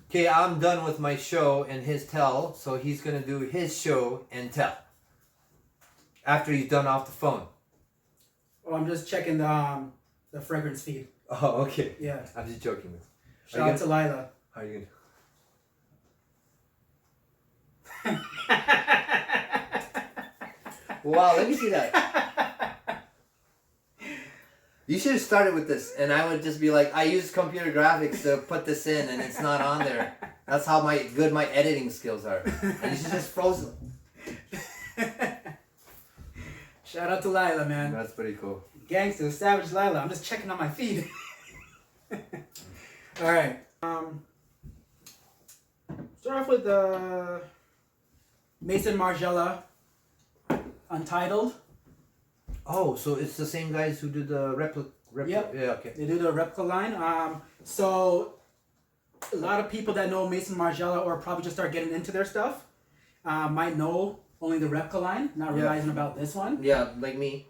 Okay, I'm done with my show and his tell, so he's gonna do his show and tell after he's done off the phone. Oh, I'm just checking the fragrance feed. Oh, okay. Yeah. I'm just joking. Shout out to Lila. How are you gonna? Wow, let me see that. You should have started with this, and I would just be like, I use computer graphics to put this in, and it's not on there. That's how good my editing skills are. And you should just froze them. Shout out to Lila, man. That's pretty cool. Gangster, Savage Lila. I'm just checking on my feed. All right. Start off with the Maison Margiela-Untitled. Oh, so it's the same guys who did the replica. Yep. Yeah, okay. They do the replica line. So a lot of people that know Maison Margiela or probably just start getting into their stuff might know only the replica line, not realizing about this one. Yeah, like me.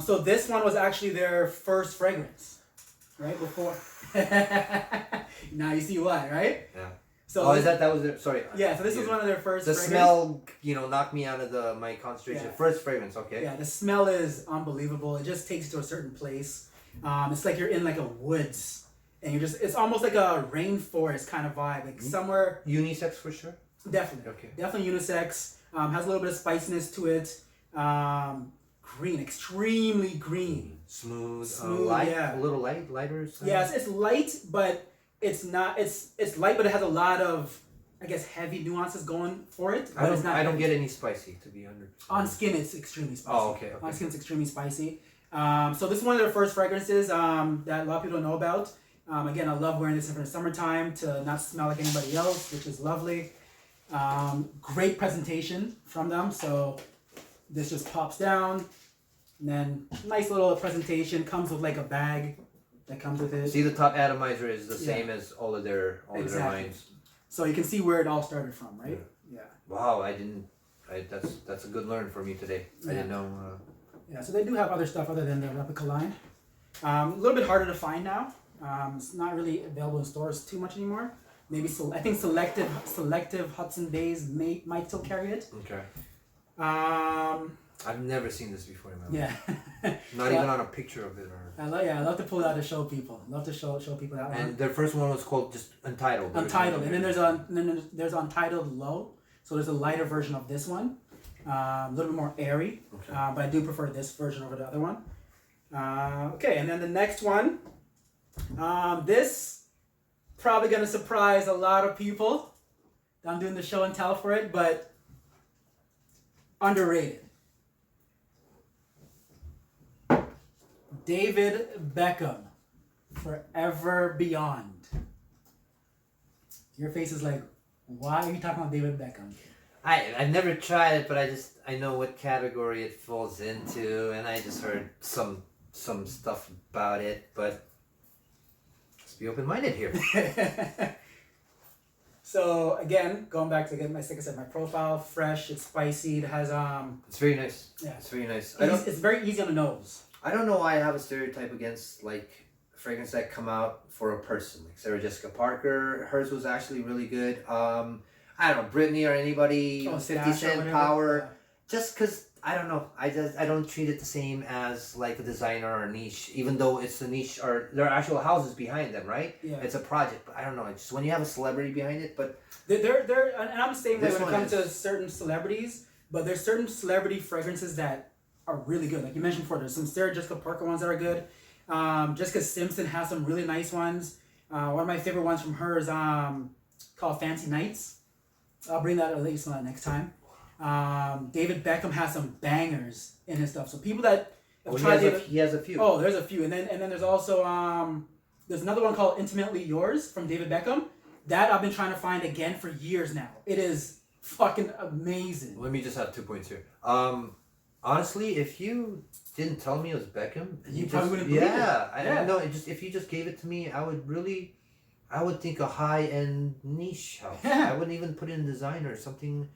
So this one was actually their first fragrance, right before. Now you see why, right? Yeah. So is that was their, sorry. Yeah, so this was one of their first. The fragrance. Smell, knocked me out of my concentration. Yeah. First fragrance, okay. Yeah, the smell is unbelievable. It just takes you to a certain place. It's like you're in like a woods, and it's almost like a rainforest kind of vibe, like somewhere. Unisex for sure. Definitely. Okay. Definitely unisex. Has a little bit of spiciness to it. Green, extremely green. Smooth, light, yeah. A little lighter. Yeah, it's light, but it's not. It's light, but it has a lot of, I guess, heavy nuances going for it. I don't get any spicy, to be 100%. On skin, it's extremely spicy. Oh, okay. On skin, it's extremely spicy. So this is one of their first fragrances that a lot of people don't know about. Again, I love wearing this in the summertime to not smell like anybody else, which is lovely. Great presentation from them. So this just pops down, and then nice little presentation. Comes with like a bag that comes with it. See, the top atomizer is the same as all of their lines. So you can see where it all started from, right? Yeah. Wow, that's a good learn for me today. I didn't know. Yeah, so they do have other stuff other than the replica line. A little bit harder to find now. It's not really available in stores too much anymore. Maybe I think selective Hudson Bays might still carry it. Okay. I've never seen this before in my life. Yeah. Not even on a picture of it or. I love to pull it out to show people. Love to show people that one. And their first one was called just Untitled. Untitled, and then there's Untitled-Le. So there's a lighter version of this one, a little bit more airy. Okay. But I do prefer this version over the other one. Okay, and then the next one. This probably gonna surprise a lot of people. I'm doing the show and tell for it, but underrated. David Beckham, Forever Beyond. Your face is like, why are you talking about David Beckham? I've never tried it, but I know what category it falls into, and I just heard some stuff about it, but let's be open-minded here. So again, going back to like I said, my profile, fresh, it's spicy, it has It's very nice. Yeah. It's very nice. It's very easy on the nose. I don't know why I have a stereotype against like fragrances that come out for a person, like Sarah Jessica Parker. Hers was actually really good. I don't know, Britney or anybody, 50 Cent, Power. Yeah. Just because, I don't know, I don't treat it the same as like a designer or a niche, even though it's a niche or there are actual houses behind them, right? Yeah. It's a project, but I don't know. It's just when you have a celebrity behind it, but they're and I'm the same way when it comes to certain celebrities, but there's certain celebrity fragrances that are really good. Like you mentioned before, there's some Sarah Jessica Parker ones that are good. Jessica Simpson has some really nice ones. One of my favorite ones from her is called Fancy Nights. I'll bring that at least next time. David Beckham has some bangers in his stuff. So people that have tried he has a few. Oh, there's a few. And then there's also there's another one called Intimately Yours from David Beckham. That I've been trying to find again for years now. It is fucking amazing. Let me just have 2 points here. Honestly, if you didn't tell me it was Beckham, you probably wouldn't believe it. I don't know. If you just gave it to me, I would think a high-end niche house. Yeah. I wouldn't even put in designer or something.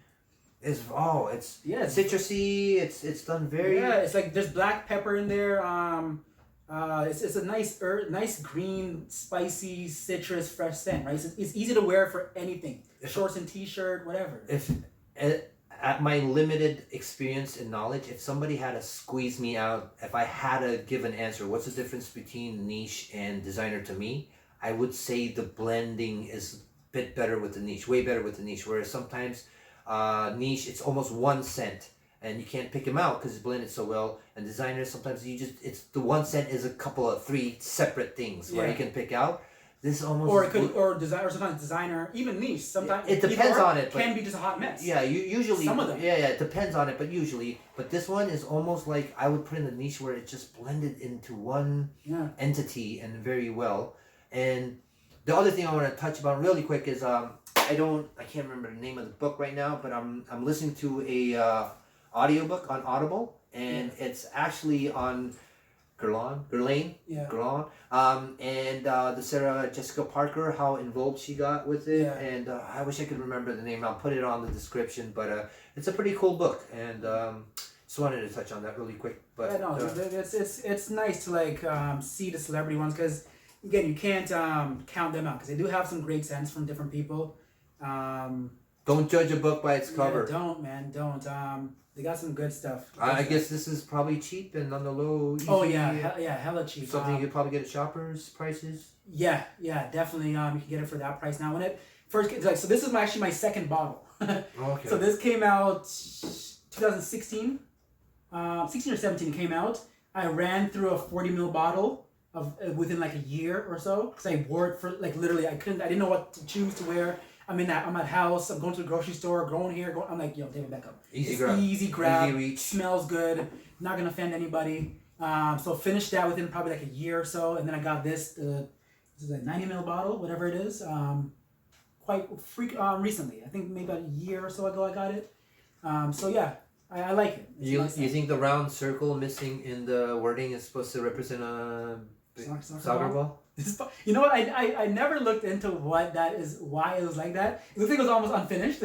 It's citrusy. It's done very. Yeah, it's like there's black pepper in there. It's a nice green, spicy, citrus, fresh scent, right? So it's easy to wear for anything, shorts and t-shirt, whatever. If at my limited experience and knowledge, if somebody had to squeeze me out, if I had to give an answer, what's the difference between niche and designer to me? I would say the blending is a bit better with the niche, way better with the niche. Whereas sometimes niche, it's almost one scent. And you can't pick them out because it's blended so well. And designers, sometimes it's the one scent is a couple of 3 separate things where you can pick out. This almost or sometimes designer, even niche. Sometimes it depends on it. Can be just a hot mess. Yeah, usually some of them. Yeah, it depends on it, but this one is almost like I would put in the niche where it just blended into one entity and very well. And the other thing I want to touch about really quick is I can't remember the name of the book right now, but I'm listening to a audiobook on Audible, and it's actually on Guerlain, and the Sarah Jessica Parker, how involved she got with it, and I wish I could remember the name. I'll put it on the description, but it's a pretty cool book, and just wanted to touch on that really quick. But it's nice to see the celebrity ones, because again, you can't count them out, because they do have some great scents from different people. Don't judge a book by its cover. Don't. They got some good stuff. I guess this is probably cheap and on the low. Easy. Oh hella cheap. Something you could probably get at Shoppers prices. Yeah, definitely. You can get it for that price now. When it first came, so this is actually my second bottle. Okay. So this came out 2016, 16 or 17. It came out. I ran through a 40 ml bottle of within like a year or so, because I wore it for like literally I didn't know what to choose to wear. I'm at house. I'm going to the grocery store. Going here. I'm like, David Beckham. Easy grab. Easy reach. Smells good. Not gonna offend anybody. So finished that within probably like a year or so, and then I got this. This is a 90 ml bottle, whatever it is. Quite recently. I think maybe about a year or so ago I got it. So yeah, I like it. You think the round circle missing in the wording is supposed to represent a soccer ball? You know what? I never looked into what that is, why it was like that. It looked like it was almost unfinished.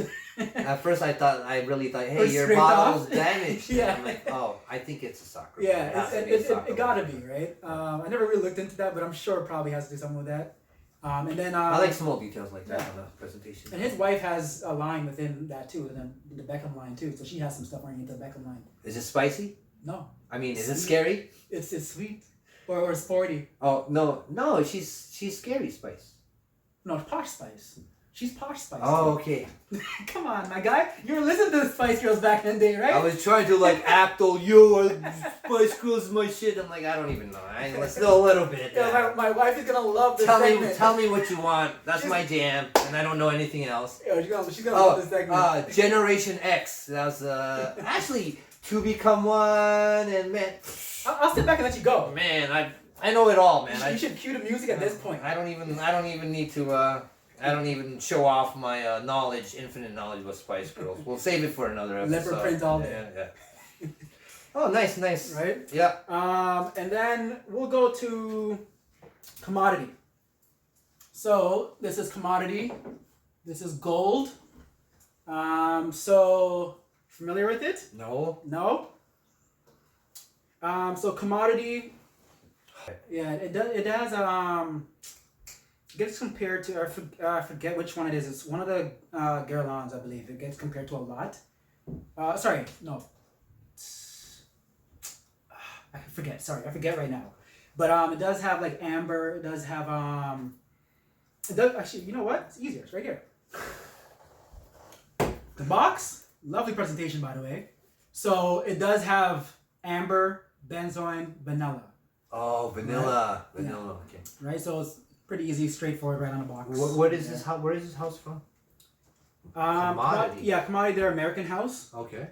At first I really thought, hey, your bottle's damaged. Yeah. I'm like, oh, I think it's a soccer ball. Yeah, it gotta be, right? I never really looked into that, but I'm sure it probably has to do something with that. And then I like small details like that on the presentation. And his wife has a line within that too, and then the Beckham line too. So she has some stuff underneath the Beckham line. Is it spicy? No. I mean, is it scary? It's sweet. Or sporty. Oh no, she's scary spice. No, posh spice. She's posh spice. Oh, okay. Come on, my guy. You were listening to the Spice Girls back in the day, right? I was trying to act Spice Girls my shit. I'm like, I don't even know. Let's know a little bit. Yeah, my wife is gonna love this segment. Tell me what you want. That's my jam, and I don't know anything else. Yeah, she's gonna love this segment. Generation X. That was actually To Become One, and man. I'll sit back and let you go. Man, I know it all, man. You should cue the music at this point. I don't even need to. I don't even show off my infinite knowledge about Spice Girls. We'll save it for another episode. Leopard print all day. Yeah. Oh, nice. Right? Yeah. And then we'll go to commodity. So this is commodity. This is gold. So familiar with it? No. So commodity. Yeah, it has it gets compared to, I forget which one it is. It's one of the Guerlains, I believe. It gets compared to a lot. Sorry, no. I forget. Sorry, I forget right now. But it does have like amber. It does have It does actually. You know what? It's easier. It's right here. The box, lovely presentation by the way. So it does have amber, benzoin, vanilla. Oh, vanilla, right? vanilla. Yeah. Okay. Right. So it's pretty easy, straightforward, right on the box. What is this? Where is this house from? Commodity. Commodity. They're American house. Okay.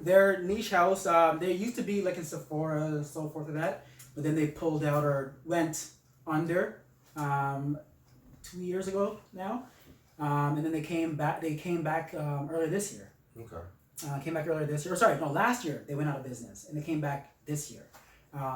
Their niche house. They used to be like in Sephora and so forth of that, but then they pulled out or went under 2 years ago now, and then they came back. They came back earlier this year. Okay. Came back earlier this year. Or sorry, no, last year they went out of business, and they came back this year.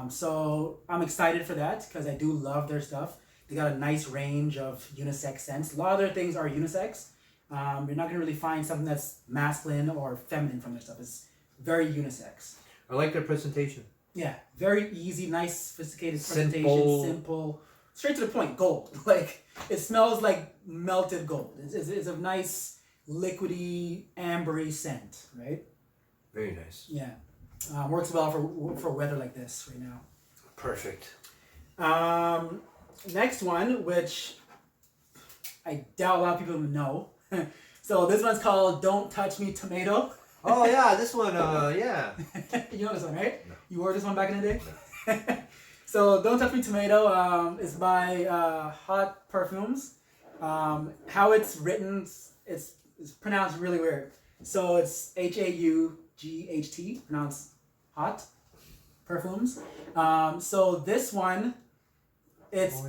So I'm excited for that because I do love their stuff. They got a nice range of unisex scents. A lot of their things are unisex. You're not gonna really find something that's masculine or feminine from their stuff. It's very unisex. I like their presentation. Yeah, very easy, nice, sophisticated presentation, simple, straight to the point, gold. Like, it smells like melted gold. It's a nice, liquidy, ambery scent, right? Very nice. Yeah. Works well for weather like this right now. Perfect. Next one, which I doubt a lot of people know. So this one's called Don't Touch Me Tomato. Oh yeah, this one, yeah. You know this one, right? No. You wore this one back in the day? No. So Don't Touch Me Tomato is by Haught Parfums. How it's written, it's pronounced really weird. So it's Haught, pronounced Haught Parfums. So this one, it's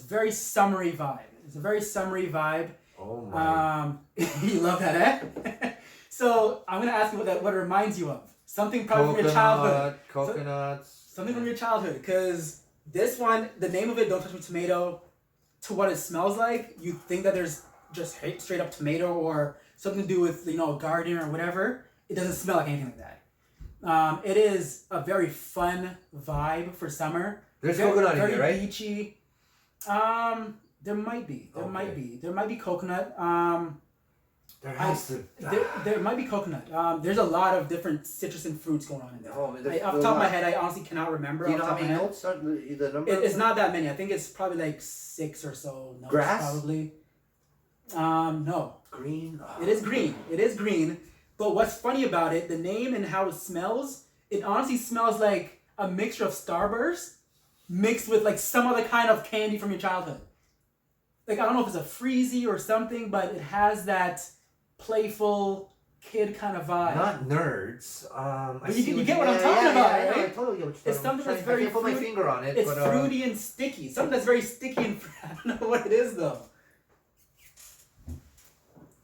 very summery vibe. It's a very summery vibe. Oh my. You love that, eh? So I'm gonna ask you what it reminds you of. Something probably from your childhood. Coconuts. Something from your childhood, because this one, the name of it, Don't Touch Me Tomato, to what it smells like, you think that there's just straight up tomato or something to do with, a garden or whatever. It doesn't smell like anything like that. It is a very fun vibe for summer. There's coconut in here, right? Very beachy. There might be. There might be coconut. There has to. There might be coconut. There's a lot of different citrus and fruits going on in there. Oh, man, Off the top of my head, I honestly cannot remember. Do you know how many notes are the number? It's not that many. I think it's probably like 6 or so notes. Grass? Probably. No. Green? Oh. It is green. It is green. But what's funny about it, the name and how it smells, it honestly smells like a mixture of Starburst mixed with like some other kind of candy from your childhood. Like, I don't know if it's a freezy or something, but it has that playful kid kind of vibe. Not nerds. But you get what I'm talking about, right? I totally get what you're It's something that's very I can't put my finger on it. It's but, fruity and sticky. Something that's very sticky and I don't know what it is though.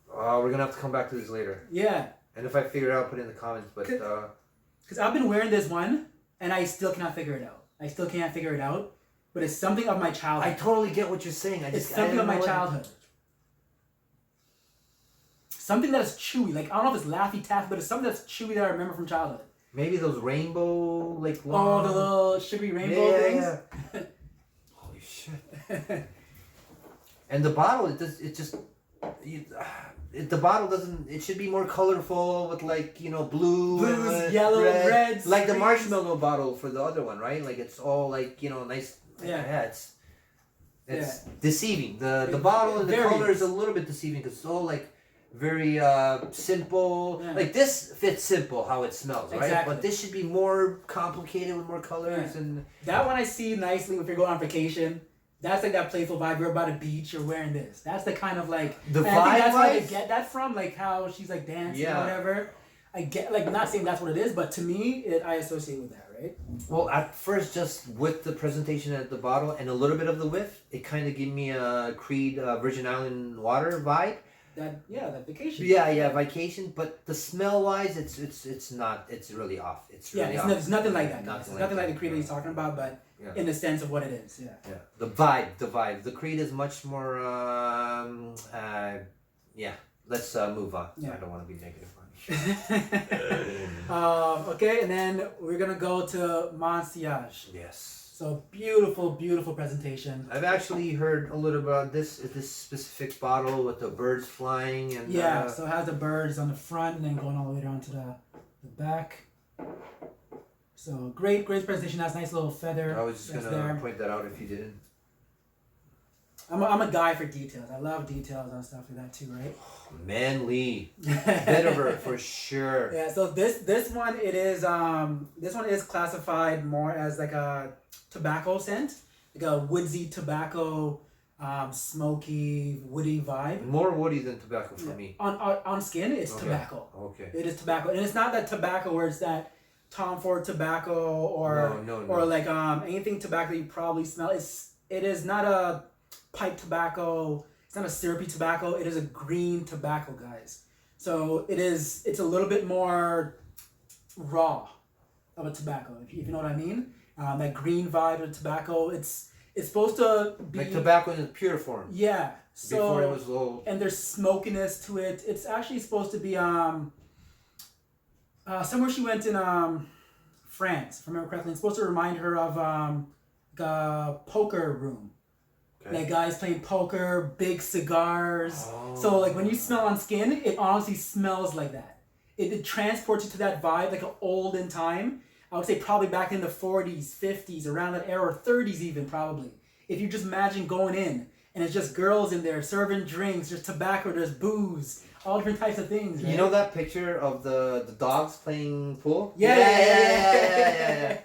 We're gonna have to come back to this later. Yeah. And if I figure it out, put it in the comments. But because I've been wearing this one and I still cannot figure it out. But it's something of my childhood. I totally get what you're saying. It's something of my childhood. Something that is chewy. Like, I don't know if it's Laffy Taffy, but it's something that's chewy that I remember from childhood. Maybe those rainbow, like, long... Oh, the little sugary rainbow things? Yeah. Holy shit. And the bottle, the bottle doesn't, it should be more colorful with like, blues, yellow, reds. Like the marshmallow bottle for the other one, right? Like it's all like, nice. Yeah, it's deceiving. The bottle and the color is a little bit deceiving because it's all like very simple. Yeah. Like this fits simple how it smells, right? Exactly. But this should be more complicated with more colors and that one I see nicely if you're going on vacation. That's like that playful vibe. You're by the beach. You're wearing this. That's the kind of like the vibe. I think that's where they get that from. Like how she's like dancing or whatever. I get like not saying that's what it is, but to me, I associate with that, right? Well, at first, just with the presentation at the bottle and a little bit of the whiff, it kind of gave me a Creed Virgin Island water vibe. That vacation. Yeah, vacation. But the smell wise, it's not. It's really off. It's really off. It's nothing like that. Nothing like the Creed that he's talking about, but. Yeah. In the sense of what it is, yeah. The vibe. The Creed is much more. Let's move on. Yeah. I don't want to be negative on it. Okay, and then we're gonna go to Monsillage. Yes. So beautiful presentation. I've actually heard a little about this specific bottle with the birds flying and. Yeah. So it has the birds on the front and then going all the way down to the back. So great presentation. That's a nice little feather. I was just gonna point that out if you didn't. I'm a guy for details. I love details on stuff like that too, right? Manly, vetiver for sure. Yeah. So this one is classified more as like a tobacco scent, like a woodsy tobacco, smoky woody vibe. More woody than tobacco for me. On skin, it's tobacco. Okay. It is tobacco, and it's not that tobacco where it's that Tom Ford tobacco or like anything tobacco you probably smell. It is not a pipe tobacco. It's not a syrupy tobacco. It is a green tobacco, guys. So it's a little bit more raw of a tobacco, if you know what I mean. That green vibe of tobacco. It's supposed to be like tobacco in its pure form. Yeah. So before it was low. And there's smokiness to it. It's actually supposed to be somewhere she went in France, if I remember correctly. It's supposed to remind her of the poker room. Okay. Like guys playing poker, big cigars. Oh. So like when you smell on skin, it honestly smells like that. It transports you to that vibe, like an olden time. I would say probably back in the 40s, 50s, around that era, or 30s even probably. If you just imagine going in and it's just girls in there serving drinks, there's tobacco, there's booze, all different types of things. Right? You know that picture of the dogs playing pool? Yeah.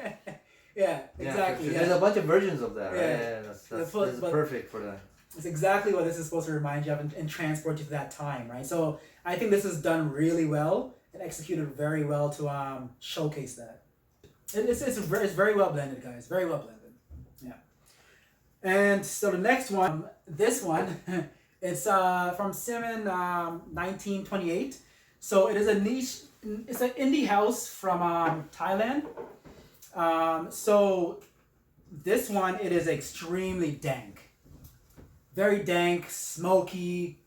Yeah, exactly. Yeah. There's a bunch of versions of that, right? Yeah, that's perfect for that. It's exactly what this is supposed to remind you of and transport you to that time, right? So I think this is done really well and executed very well to showcase that. It's very well blended, guys. Very well blended. Yeah. And so the next one, this one, it's from Siam 1928. So it is a niche. It's an indie house from Thailand. So this one, it is extremely dank. Very dank, smoky,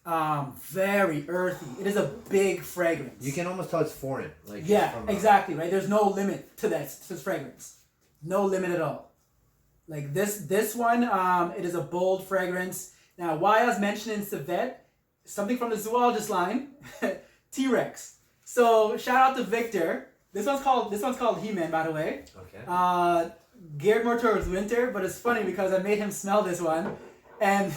very earthy. It is a big fragrance. You can almost tell it's foreign. Like exactly, right? There's no limit to this fragrance. No limit at all. Like this one, it is a bold fragrance. Now, why I was mentioning Civet, something from the zoologist line, T-Rex. So shout out to Victor. This one's called He-Man, by the way. Okay. Geared more towards winter, but it's funny because I made him smell this one, and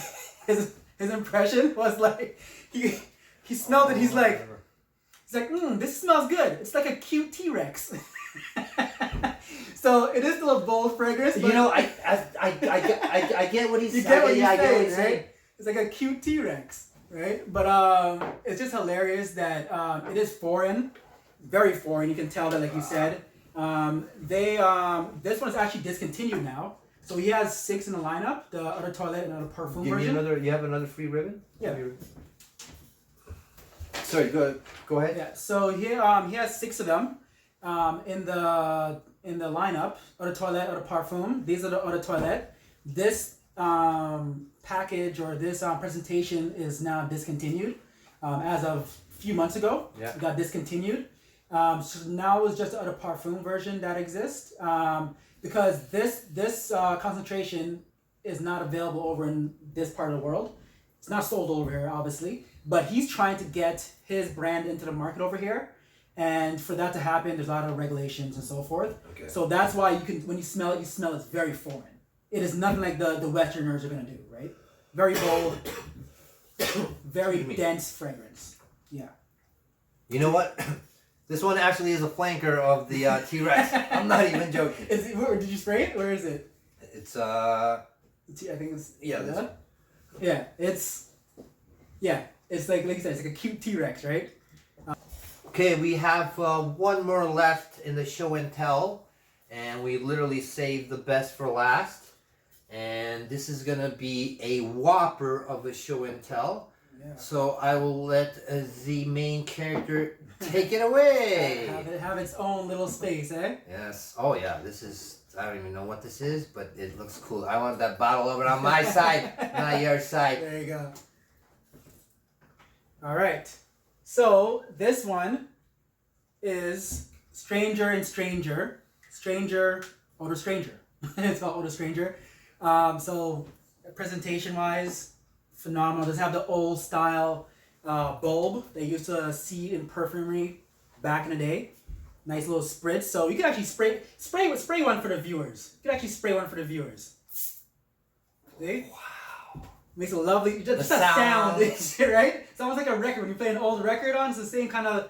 his impression was like he smelled it. He's like, this smells good. It's like a cute T-Rex. So it is still a bold fragrance. But I get what he's saying. You get what he's saying, right? It's like a cute T-Rex, right? But it's just hilarious that it is foreign. Very foreign. You can tell that, like you said. This one's actually discontinued now. So he has 6 in the lineup. The other toilet and other perfume version. You have another free ribbon? Yeah. Sorry, go ahead. Yeah. So he has 6 of them in the lineup. Other toilet, other parfum. These are the other toilet. This package or this presentation is now discontinued as of a few months ago. Yeah. It got discontinued. So now it's just the other parfum version that exists because this concentration is not available over in this part of the world. It's not sold over here, obviously, but he's trying to get his brand into the market over here, and for that to happen, there's a lot of regulations and so forth. Okay. So that's why when you smell it, it's very foreign. It is nothing like the Westerners are gonna do, right? Very bold, very dense fragrance. Yeah. You know what? This one actually is a flanker of the T-Rex. I'm not even joking. Did you spray it? Where is it? It's I think it's this one. Yeah, it's like you said, it's like a cute T-Rex, right? Okay, we have one more left in the show and tell, and we literally saved the best for last. And this is gonna be a whopper of a show and tell. Yeah. So I will let the main character take it away. Have its own little space, eh? Yes. Oh yeah, this is, I don't even know what this is, but it looks cool. I want that bottle over on my side, not your side. There you go. All right. So this one is Stranger and Stranger. Stranger, Older Stranger. It's called Older Stranger. So presentation wise, phenomenal. Does have the old style bulb they used to see in perfumery back in the day. Nice little spritz. So you can actually spray one for the viewers. You can actually spray one for the viewers. See? Wow. Makes a lovely just a sound, right? It's almost like a record when you play an old record on. It's the same kind of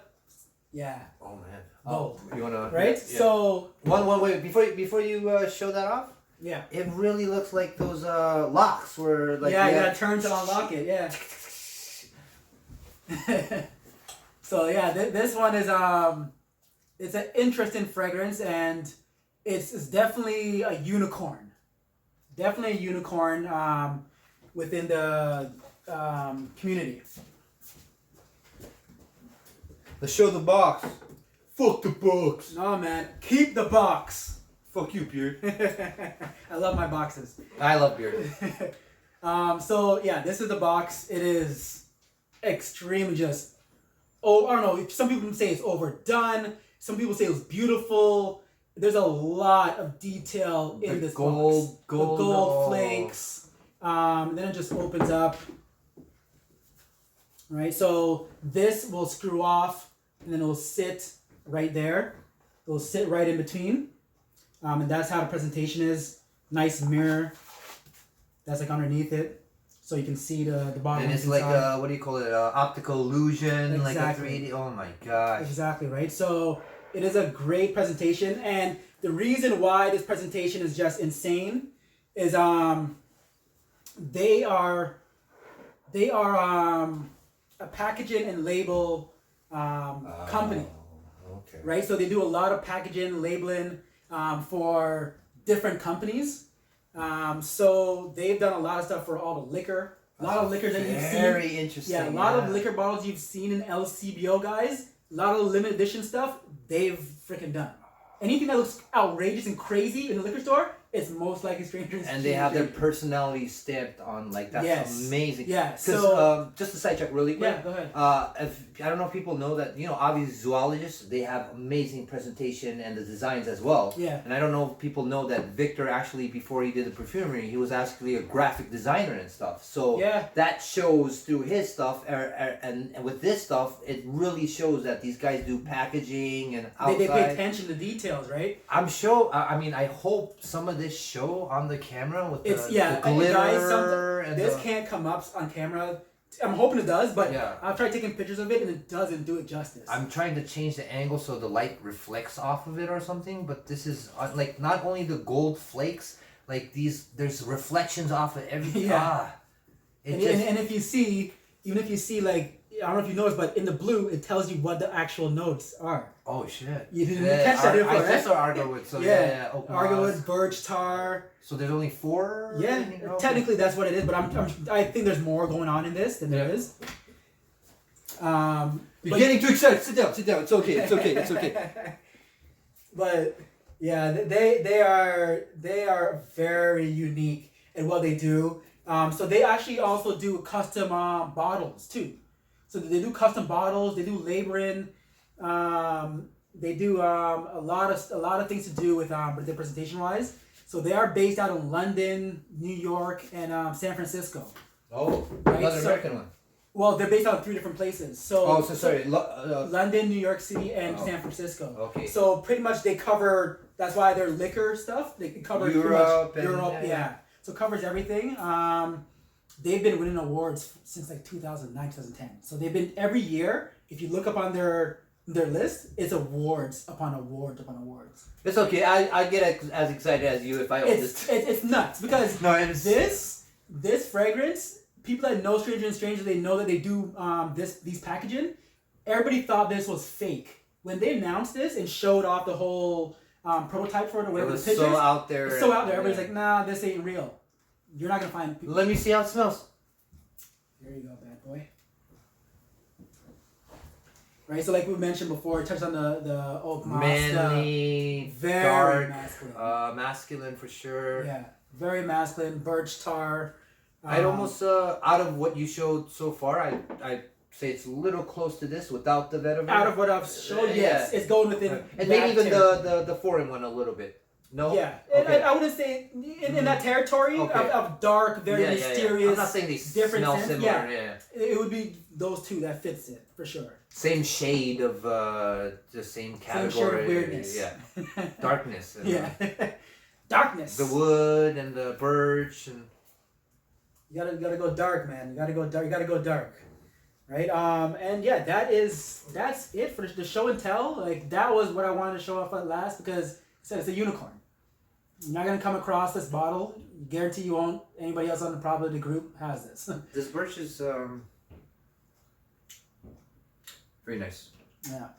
Oh man. Bulb. You wanna right? Yeah. So one wait before you show that off. Yeah. It really looks like those locks where like you gotta turn to unlock it. Yeah. So yeah, this one is it's an interesting fragrance and it's definitely a unicorn. Definitely a unicorn within the community. Let's show the box. Fuck the box. No man, keep the box. Fuck you, Beard. I love my boxes. I love Beard. So yeah, this is the box. It is extremely I don't know. Some people say it's overdone. Some people say it was beautiful. there's a lot of detail in this box. The gold flakes. Then it just opens up. Right, so this will screw off, and then it will sit right there. It will sit right in between, and that's how the presentation is. Nice mirror. That's like underneath it, so you can see the bottom. And it's like what do you call it? Optical illusion, exactly. Like a 3D. Oh my gosh! Exactly right. So it is a great presentation, and the reason why this presentation is just insane is they are a packaging and label company. Okay. Right, so they do a lot of packaging, labeling for different companies. So they've done a lot of stuff for all the liquor. A lot of liquors that you've seen. Very interesting. Yeah, a lot of liquor bottles you've seen in LCBO, guys. A lot of limited edition stuff they've freaking done. Anything that looks outrageous and crazy in the liquor store, it's most likely Strangers. And they have their personality stamped on, like, that's amazing. Yeah, so just to sidetrack really quick. Yeah, go ahead. I don't know if people know that, obviously zoologists, they have amazing presentation and the designs as well. Yeah. And I don't know if people know that Victor actually, before he did the perfumery, he was actually a graphic designer and stuff. So that shows through his stuff, and with this stuff, it really shows that these guys do packaging and outside. They pay attention to details, right? I'm sure, I hope some of this show on the camera with the glitter guys, this can't come up on camera. I'm hoping it does, but I've tried taking pictures of it and it doesn't do it justice. I'm trying to change the angle so the light reflects off of it or something, but this is like not only the gold flakes, like there's reflections off of everything. Yeah. And if you see, even if you see like, I don't know if you noticed, but in the blue, it tells you what the actual notes are. Oh, shit. You didn't catch that before, right? I saw Argowood, so Argowood, birch tar. So there's only 4? Yeah, technically that's what it is, but I think there's more going on in this than there is. You're getting too excited. Sit down. It's okay. But yeah, they are very unique in what they do. So they actually also do custom bottles too. So they do custom bottles. They do labeling. They do a lot of things to do with their presentation wise. So they are based out in London, New York, and San Francisco. Oh, another American one. Well, they're based out of 3 different places. So London, New York City, and San Francisco. Okay. So pretty much they cover. That's why their liquor stuff. They cover Europe. Yeah. So it covers everything. They've been winning awards since like 2009, 2010. So they've been every year. If you look up on their list, it's awards upon awards upon awards. It's okay. I get as excited as you if I own this. It's nuts because this fragrance, people that know Strangers, they know that they do these packaging. Everybody thought this was fake when they announced this and showed off the whole prototype for it or whatever. It was so out there. It's so out there. Everybody's like, nah, this ain't real. You're not gonna find people. Let me see how it smells. There you go, bad boy. Right, so like we mentioned before, it touched on the oak moss. Manly, very dark, masculine. Masculine for sure. Yeah, very masculine. Birch tar. I'd almost out of what you showed so far, I say it's a little close to this without the vetiver. Out of what I've showed, yes, it's going within. And maybe even the foreign one a little bit. No. Yeah, okay. I wouldn't say in that territory of dark, very mysterious. I'm not saying they smell similar. Yeah, it would be those two that fits it for sure. Same shade of the same category. Same shade of weirdness. Yeah, darkness. Darkness. The wood and the birch and. You gotta go dark, man. You gotta go dark. You gotta go dark, right? And yeah, that's it for the show and tell. Like that was what I wanted to show off at last because I said it's a unicorn. You're not gonna come across this bottle. Guarantee you won't. Anybody else on the probability group has this. This birch is very nice. Yeah,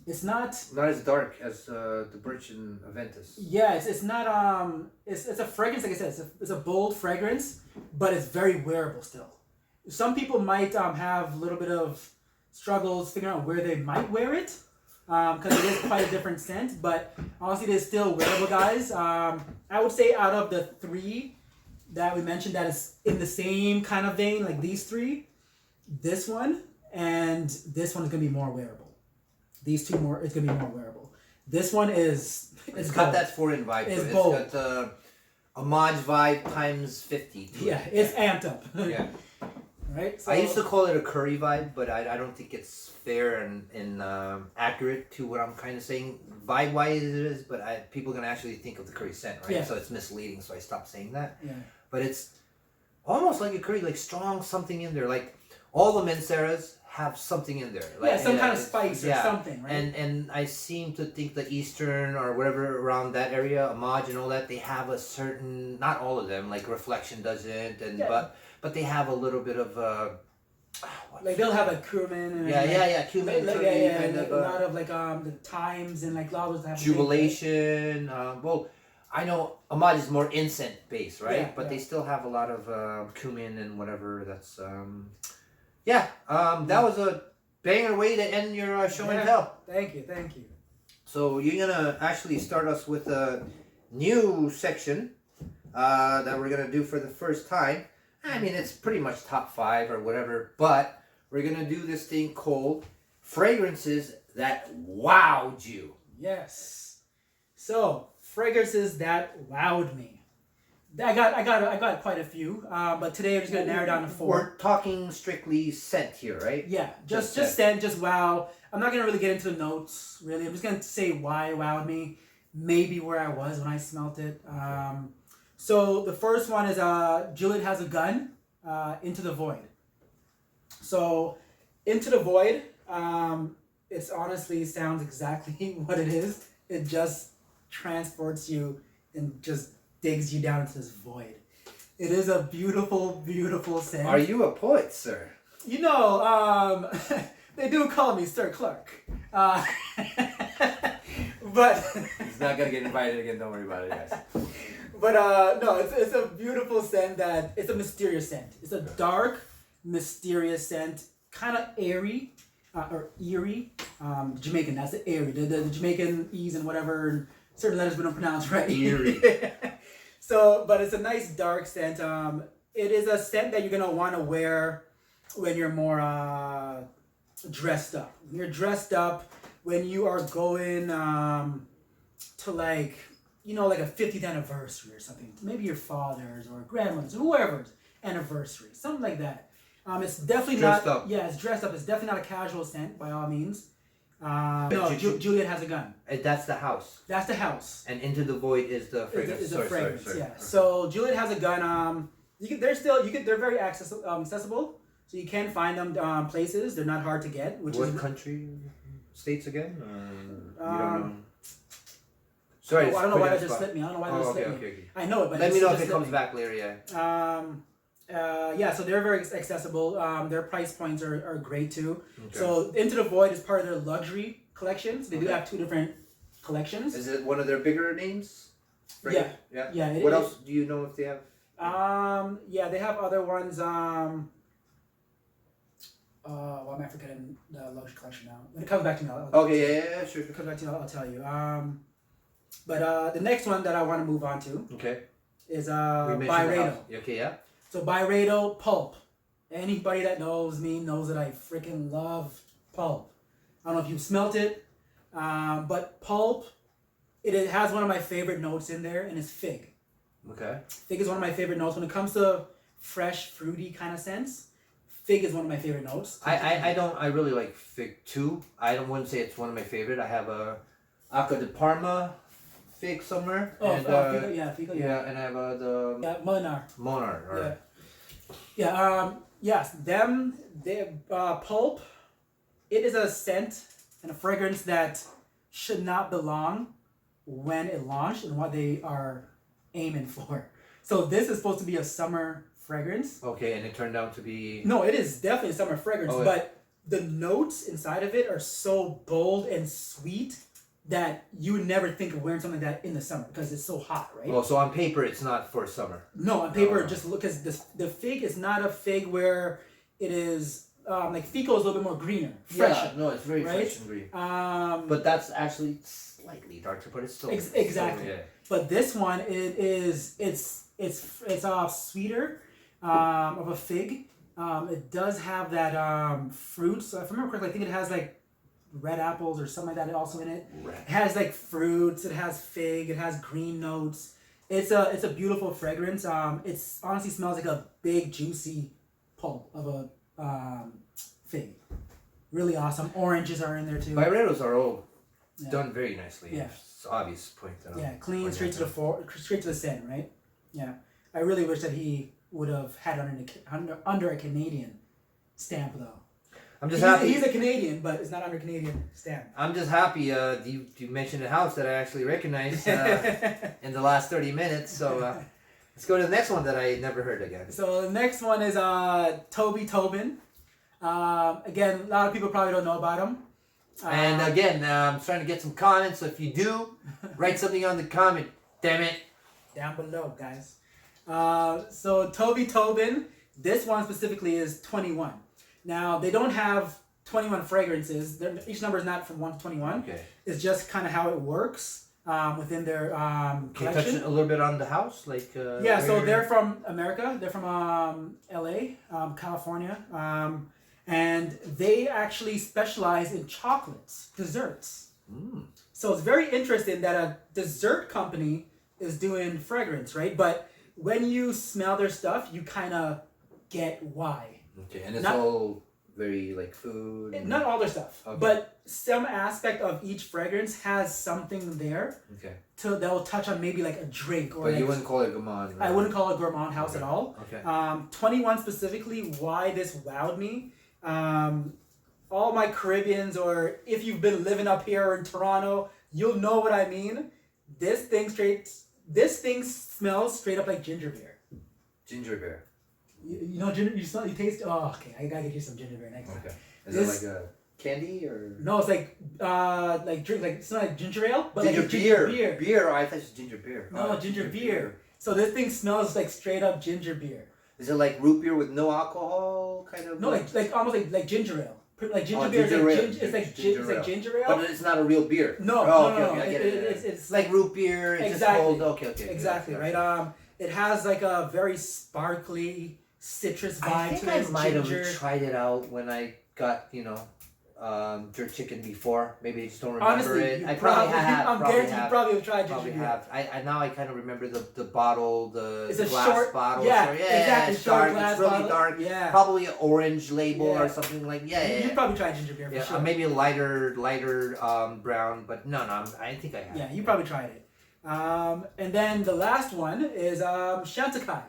it's not as dark as the birch in Aventus. Yeah, it's not it's a fragrance, like I said, it's a bold fragrance, but it's very wearable still. Some people might have a little bit of struggles figuring out where they might wear it, because it is quite a different scent, but honestly it is still wearable, guys. I would say out of the 3 that we mentioned that is in the same kind of vein, like these 3, this one and this one is going to be more wearable. These 2 it's going to be more wearable. This one is it's got that foreign vibe. It's bold. got the homage vibe times 50. Yeah, it's amped up. Yeah. Right. So, I used to call it a curry vibe, but I don't think it's fair and accurate to what I'm kind of saying. Vibe wise it is, but people can actually think of the curry scent, right? Yeah. So it's misleading. So I stopped saying that. Yeah. But it's almost like a curry, like strong something in there. Like all the Menseras have something in there. Like, some kind of spice or something, right? And I seem to think the Eastern or whatever around that area, homage and all that, they have a certain, not all of them, like Reflection doesn't, and but they have a little bit of like they'll have like cumin and cumin, like, kind of, a lot of like the thymes and like lobsters have Jubilation. Well, I know homage is more incense based, right? Yeah, but they still have a lot of cumin and whatever. That's that was a banger way to end your show and tell. Thank you. So you're gonna actually start us with a new section that we're gonna do for the first time. I mean, it's pretty much top 5 or whatever, but we're gonna do this thing called fragrances that wowed you. Yes. So fragrances that wowed me. I got quite a few, but today I'm just gonna narrow down to 4. We're talking strictly scent here, right? Yeah, just scent, just wow. I'm not gonna really get into the notes. Really, I'm just gonna say why it wowed me. Maybe where I was when I smelt it. So the first one is Juliette Has a Gun, Into the Void. So Into the Void, it's honestly sounds exactly what it is. It just transports you and just digs you down into this void. It is a beautiful, beautiful scent. Are you a poet, sir? You know, they do call me Sir Clarke. But he's not gonna get invited again. Don't worry about it, guys. But no, it's a beautiful scent that it's a mysterious scent. It's a dark, mysterious scent, kind of airy, or eerie. Jamaican, that's the airy. The Jamaican E's and whatever, and certain letters we don't pronounce right. Eerie. So, but it's a nice dark scent. It is a scent that you're gonna want to wear when you're more dressed up. When you're dressed up, when you are going to like, you know, like a 50th anniversary or something. Maybe your father's or grandmother's or whoever's anniversary, something like that. It's definitely dressed not. Up. Yeah, it's dressed up. It's definitely not a casual scent by all means. No, Juliette Has a Gun. That's the house. That's the house. And Into the Void is the fragrance. Is the fragrance. Sorry. Yeah. So Juliette Has a Gun. They're very accessible. So you can find them places. They're not hard to get. What country? States again? You don't know. Sorry, I don't know why that just slipped me. Okay. I know it, but let me know if it comes back later. Yeah. So they're very accessible. Their price points are great too. Okay. So Into the Void is part of their luxury collection. So they do have 2 different collections. Is it one of their bigger names? Yeah. What else do you know if they have? Yeah, they have other ones. Why am I forgetting the luxury collection now? When it comes back to me, Sure. When it comes back to me, I'll tell you. But the next one that I want to move on to is Byredo. Okay, yeah. So Byredo-Pulp. Anybody that knows me knows that I freaking love pulp. I don't know if you've smelt it, but pulp, it has one of my favorite notes in there, and it's fig. Okay. Fig is one of my favorite notes when it comes to fresh, fruity kind of scents. Fig is one of my favorite notes. I really like fig too. I wouldn't say it's one of my favorite. I have a Acca de Parma fig somewhere. Oh, and, Figo. Yeah, and I have the Monarch. Yes, pulp. It is a scent and a fragrance that should not belong when it launched and what they are aiming for. So this is supposed to be a summer fragrance. Okay, and it turned out to be... No, it is definitely a summer fragrance, but the notes inside of it are so bold and sweet that you would never think of wearing something like that in the summer because it's so hot, right? Well, so on paper it's not for summer. No, on paper just look, because the fig is not a fig where it is like Fico is a little bit more greener, fresher. Yeah, no, it's very fresh and green. But that's actually slightly darker, but it's still exactly. So, yeah. But this one it's sweeter of a fig. It does have that fruit. So if I remember correctly, I think it has like red apples or something like that also in it. It has like fruits. It has fig. It has green notes. It's a beautiful fragrance. It's honestly smells like a big juicy pulp of a fig. Really awesome. Oranges are in there too. Byredos are all done very nicely. Yeah. It's obvious point. Clean, straight to the scent, right? Yeah. I really wish that he would have had under a Canadian stamp though. I'm just happy. He's a Canadian, but it's not under Canadian stamp. I'm just happy you mentioned a house that I actually recognized in the last 30 minutes. So let's go to the next one that I never heard again. So the next one is Tobi Tobin. Again, a lot of people probably don't know about him. And again, I'm trying to get some comments. So if you do, write something on the comment. Damn it. Down below, guys. So Tobi Tobin, this one specifically is 21. Now, they don't have 21 fragrances. Each number is not from 1 to 21. Okay. It's just kind of how it works within their collection. Can you touch a little bit on the house? Yeah, so they're from America. They're from LA, California. And they actually specialize in chocolates, desserts. Mm. So it's very interesting that a dessert company is doing fragrance, right? But when you smell their stuff, you kind of get why. Okay, and it's all very like food. Not all their stuff, but some aspect of each fragrance has something there. Okay. That will touch on maybe like a drink or. But you wouldn't call it a gourmand. Right? I wouldn't call it a gourmand house at all. Okay. 21 specifically. Why this wowed me? All my Caribbeans, or if you've been living up here in Toronto, you'll know what I mean. This thing smells straight up like ginger beer. Ginger beer. You know ginger. You taste. Oh, okay. I gotta get you some ginger beer next time. Okay. Is it like a candy or? No, it's like drink it's not like ginger ale, but ginger like beer. Ginger beer. Beer. Oh, I thought it was ginger beer. No, ginger beer. So this thing smells like straight up ginger beer. Is it like root beer with no alcohol, kind of? No, like almost like ginger ale. Like ginger beer is like ginger ale. But it's not a real beer. No, no. I get it. It's like root beer. It's exactly. Just cold. Okay. Exactly, right? It has like a very sparkly citrus vibe. I think to it. I might have tried it out when I got, jerk chicken before. Maybe I just don't remember Honestly, it. I probably have. I'm guaranteed you probably have tried ginger beer. I now I kind of remember the bottle, it's the a glass short bottle. Yeah, exactly. It's dark. It's really bottle. dark. Yeah. Probably an orange label or something like. Yeah. You probably tried ginger beer for sure. Maybe a lighter brown, but no, I think I have. Yeah, you probably tried it. And then the last one is Chantecaille.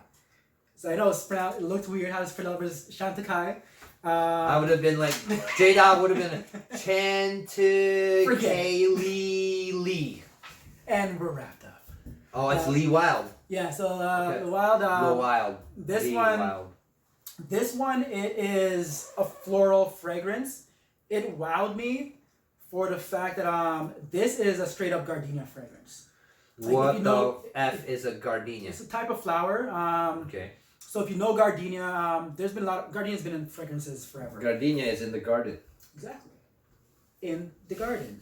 So I know it looked weird how it's pronounced Chantecaille. I would have been like, JDAWG would have been Chantecaille-Le. And we're wrapped up. Oh, it's Lee Wild. Yeah, so the Wild. Wild. This one, it is a floral fragrance. It wowed me for the fact that this is a straight up gardenia fragrance. What the F is a gardenia? It's a type of flower. Okay. So if you know gardenia, there's been gardenia's been in fragrances forever. Gardenia is in the garden. Exactly. In the garden.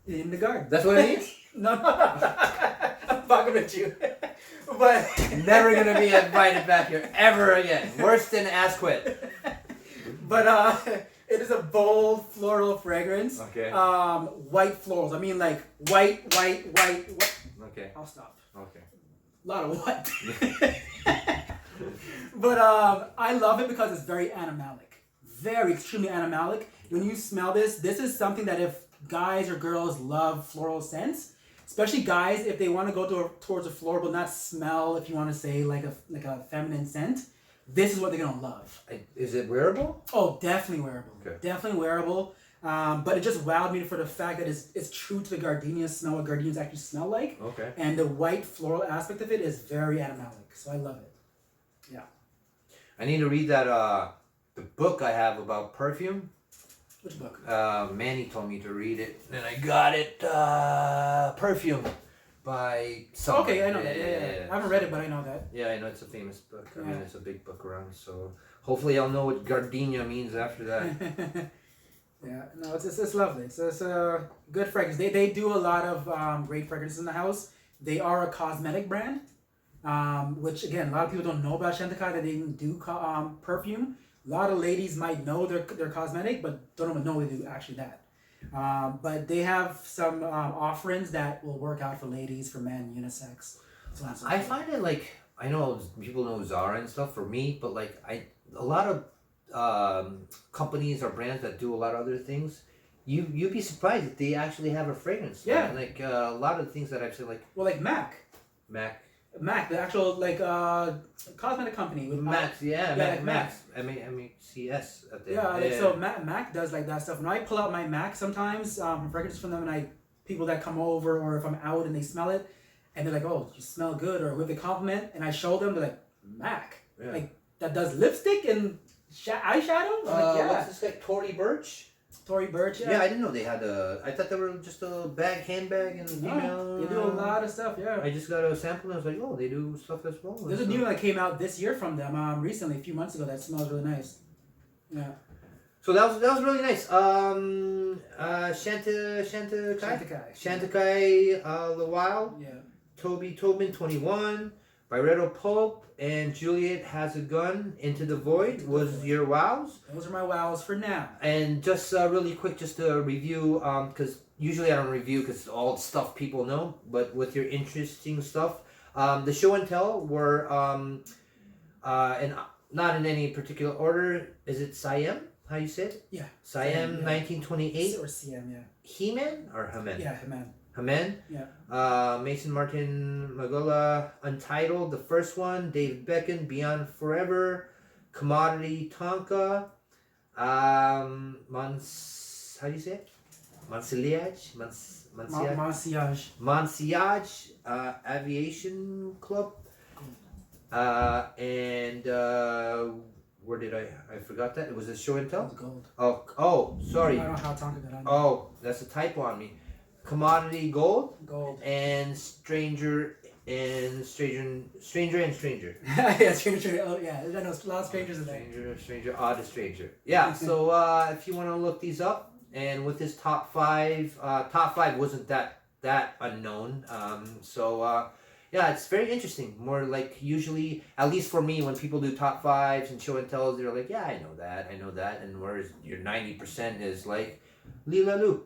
In the garden. That's what it means? No. I'm fucking with you. But never gonna be invited back here ever again. Worse than Asquith. But it is a bold floral fragrance. Okay. White florals. I mean like white. Okay. I'll stop. Okay. A lot of what? But I love it because it's very animalic. Very extremely animalic. When you smell this is something that if guys or girls love floral scents, especially guys if they want to go towards a floral but not smell, if you want to say like a feminine scent, this is what they're gonna love. Is it wearable? Oh, definitely wearable. Okay. Definitely wearable. But it just wowed me for the fact that it's true to the gardenia smell, what gardenias actually smell like. Okay. And the white floral aspect of it is very animalic. So I love it. Yeah. I need to read that the book I have about perfume. Which book? Manny told me to read it, and I got it. Perfume by someone. Okay, I know that. Yeah. I haven't read it, but I know that. Yeah, I know it's a famous book. I mean, it's a big book around. So hopefully, I'll know what gardenia means after that. Yeah, no, it's lovely. It's a good fragrance. They do a lot of great fragrances in the house. They are a cosmetic brand. Which again, a lot of people don't know about Chantecaille, that they even do perfume. A lot of ladies might know their cosmetic, but don't even know they do actually that. But they have some offerings that will work out for ladies, for men, unisex. So on and so I forth. find it like, I know people know Zara and stuff for me, but like a lot of companies or brands that do a lot of other things, you'd be surprised that they actually have a fragrance. Yeah. Like a lot of the things that I've said, like Well, like Mac, the actual like cosmetic company with Max, yeah, like Max. MACS at the Yeah, end. like so Mac does like that stuff. When I pull out my Mac sometimes, fragrances from them, and people that come over or if I'm out and they smell it, and they're like, "Oh, you smell good," or with a compliment, and I show them, they're like, "Mac, like that does lipstick and eyeshadow." I'm like, yeah. What's this guy? Tory Burch. Tory Burch. Yeah, I didn't know they had a. I thought they were just a handbag, and female. They do a lot of stuff. Yeah. I just got a sample, and I was like, oh, they do stuff as well. There's a new one that came out this year from them. Recently, a few months ago, that smells really nice. Yeah. So that was really nice. Chantecaille-Le Wild. Yeah. Tobi Tobin 21. Byredo-Pulp and Juliette Has a Gun. Into the Void was your wows. Those are my wows for now. And just really quick, just to review, because usually I don't review because it's all stuff people know, but with your interesting stuff, the show and tell were, and not in any particular order. Is it Siam? How you say it? Yeah. Siam, yeah. 1928. Or Siam, yeah. He-Man or Haman? Yeah, Haman. Haman? Yeah. Mason Martin Margiela-Untitled, the first one. David Beckham-Beyond Forever. Commodity Tonka. How do you say it? Monsillage-Aviation Club. Where did I forgot that? It was a show and tell? Gold. Oh, sorry. I don't know how Tonka got on. Oh, that's a typo on me. Commodity Gold. And Stranger. Yeah, Stranger. Oh, yeah. I know a lot of strangers in there. Stranger. Yeah, so if you want to look these up, and with this top five wasn't that unknown. Yeah, it's very interesting. More like usually, at least for me, when people do top fives and show and tells, they're like, yeah, I know that, and whereas your 90% is like, Lila Lu.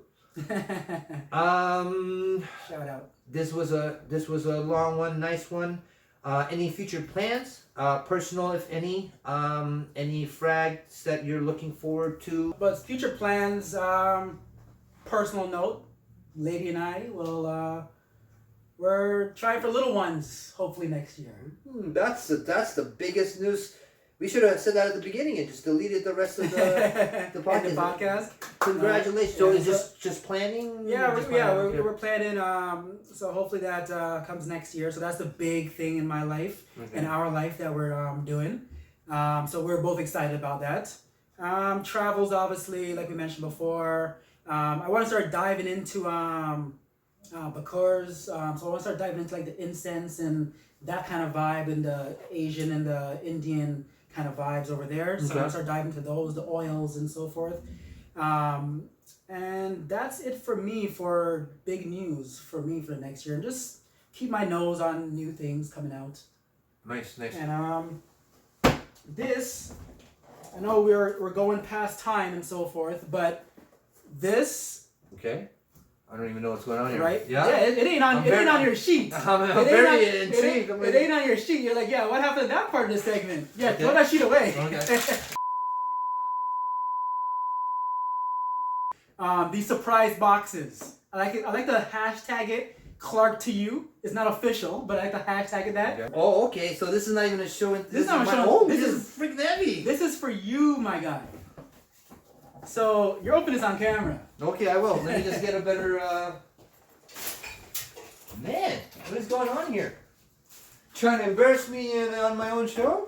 Shout out. This was a long one, nice one. Any future plans, personal if any frags that you're looking forward to? But future plans, personal note, Lady and I will we're trying for little ones hopefully next year. That's the biggest news. We should have said that at the beginning and just deleted the rest of the podcast. Congratulations! So is just planning? Yeah, we're planning. So hopefully that comes next year. So that's the big thing in my life, in our life that we're doing. So we're both excited about that. Travels, obviously, like we mentioned before. I want to start diving into bakurs. So I want to start diving into like the incense and that kind of vibe, and the Asian and the Indian kind of vibes over there. So I want to start diving into those, the oils and so forth. And that's it for me for big news for me for the next year. And just keep my nose on new things coming out. Nice. And this, I know we're going past time and so forth, but this. Okay. I don't even know what's going on here. Right? Yeah. It ain't on your sheet. I'm very intrigued. It ain't on your sheet. You're like, yeah. What happened to that part of the segment? Yeah. Okay. Throw that sheet away. Okay. These surprise boxes. I like to hashtag it. Clarke to you. It's not official, but I like to hashtag it that. Okay. Oh, okay. So this is not even a show. This is not a show. This is freaking heavy. This is for you, my guy. So you're opening this on camera. Okay, I will. Let me just get a better. Man, what is going on here? Trying to embarrass me on my own show?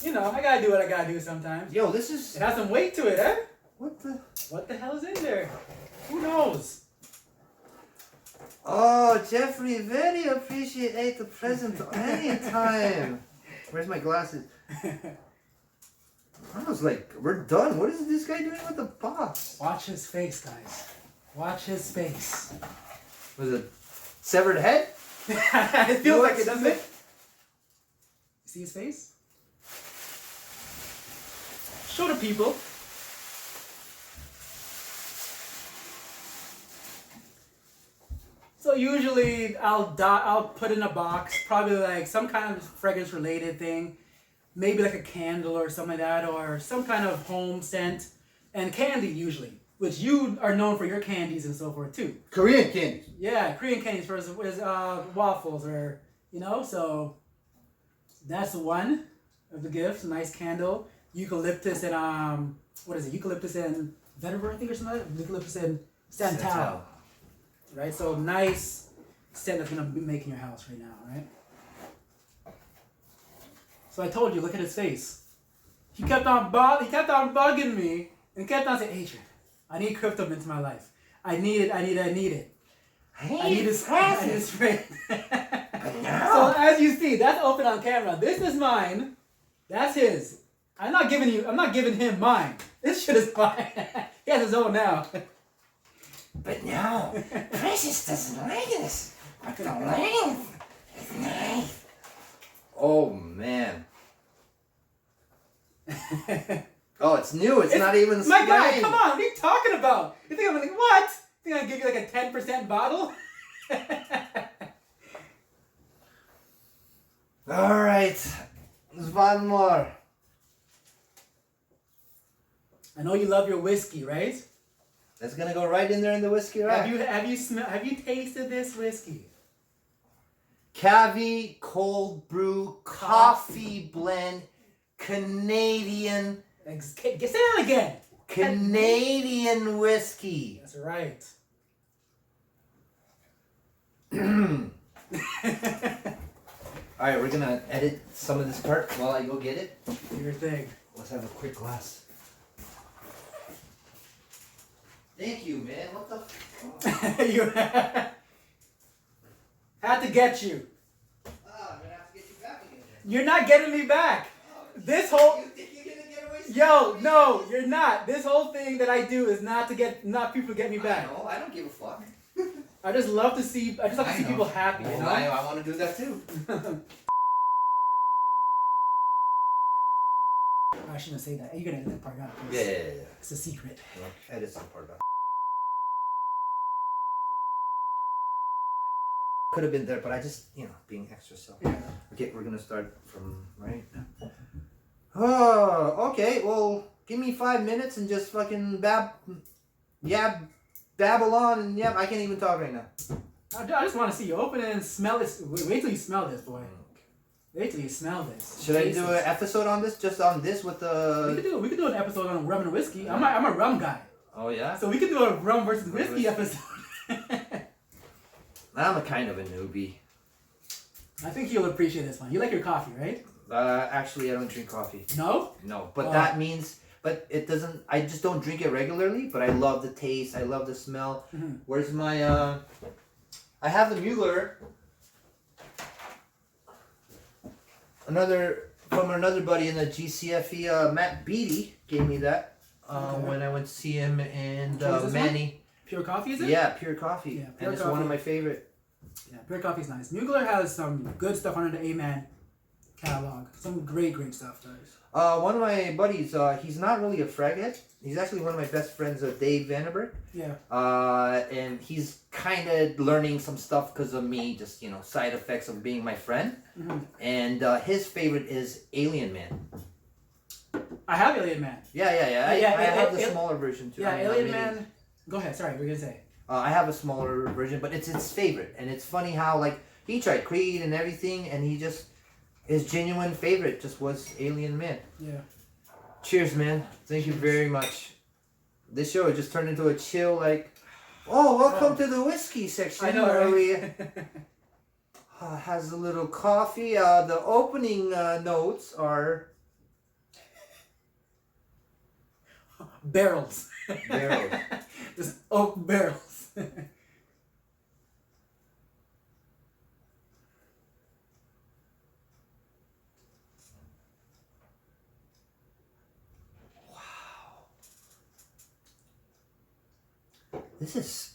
You know, I gotta do what I gotta do sometimes. Yo, this is. It has some weight to it, eh? What the hell is in there? Who knows? Oh, Jeffrey, very appreciate the present anytime. Where's my glasses? I was like, we're done. What is this guy doing with the box? Watch his face, guys. Watch his face. Was it severed head? It feels like it, doesn't it? You see his face? Show the people. So usually I'll put in a box, probably like some kind of fragrance related thing, maybe like a candle or something like that, or some kind of home scent, and candy usually, which you are known for your candies and so forth too. Korean candies. Yeah, Korean candies for waffles or so that's one of the gifts. Nice candle, eucalyptus and what is it? Eucalyptus and vetiver, I think, or something like that. Eucalyptus and santal. Right, so nice scent that's gonna be making your house right now, right? So I told you, look at his face. He kept on bugging me and kept on saying, Adrian, I need crypto into my life. I need it. I need this spray. So as you see, that's open on camera. This is mine. That's his. I'm not giving him mine. This shit is mine. He has his own now. But no, Precious doesn't like this. But the length is nice. Oh, man. Oh, it's new. It's not even My spraying. guy, come on. What are you talking about? You think I'm like, what? You think I'm going to give you like a 10% bottle? All right. There's one more. I know you love your whiskey, right? That's going to go right in there in the whiskey rack. Have you tasted this whiskey? Cavi cold brew coffee blend Canadian. Say that again. Canadian whiskey. That's right. All right, we're gonna edit some of this part while I go get it. Your thing. Let's have a quick glass. Thank you, man. What the fuck? You had to get you. I'm gonna have to get you back again. You're not getting me back. This whole You think you're gonna get away? Yo, no, you're not. This whole thing that I do is not people to get me back. No, I don't give a fuck. I just love to see people happy. You know? I want to do that too. I shouldn't say that. You're gonna edit that part out. Yeah. It's a secret. Edit some part out. Could have been there, but I just, being extra self. Yeah. Okay, we're gonna start from right now. Oh, okay. Well, give me 5 minutes and just fucking babble on, and I can't even talk right now. I just want to see you open it and smell this. Wait till you smell this, boy. Wait till you smell this. Should I do an episode on this? Just on this with the? We could do an episode on rum and whiskey. I'm a rum guy. Oh yeah. So we could do a rum versus whiskey episode. I'm a kind of a newbie. I think you'll appreciate this one. You like your coffee, right? Actually, I don't drink coffee. No? No, but that means, but it doesn't, I just don't drink it regularly, but I love the taste, I love the smell. Mm-hmm. Where's my, I have the Mueller, from another buddy in the GCFE, Matt Beatty gave me that, when I went to see him and Manny. Pure coffee, is it? Yeah, pure coffee. Yeah, and it's one of my favorite. Yeah, pure coffee's nice. Mugler has some good stuff under the A-Man catalog. Some great stuff, guys. One of my buddies, he's not really a frag head. He's actually one of my best friends, Dave Vandenberg. Yeah. And he's kind of learning some stuff because of me, just, side effects of being my friend. Mm-hmm. And his favorite is Alien Man. I have Alien Man. Yeah. I have the smaller version too. Yeah, Alien Man. Go ahead. Sorry, what were you gonna say? I have a smaller version, but it's his favorite, and it's funny how he tried Creed and everything, and his genuine favorite just was Alien Man. Yeah. Cheers, man! Thank you very much. This show just turned into a chill, welcome to the whiskey section. I know, where right? we has a little coffee. The opening notes are barrels. barrels. Just oak barrels. This is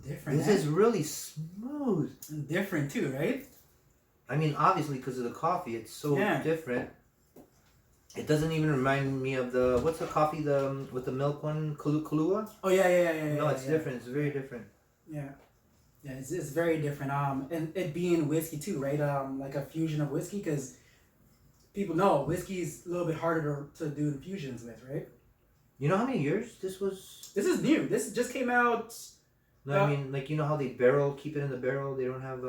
different. This is really smooth. And different too, right? I mean, obviously, because of the coffee, it's so different. It doesn't even remind me of what's the coffee with the milk one, Kahlua? Oh yeah. No, it's different. It's very different. Yeah. Yeah, it's very different. And it being whiskey too, right? Like a fusion of whiskey, because people know whiskey is a little bit harder to do infusions with, right? You know how many years this was? This is new. This just came out. No, I mean, like, you know how they keep it in the barrel? They don't have,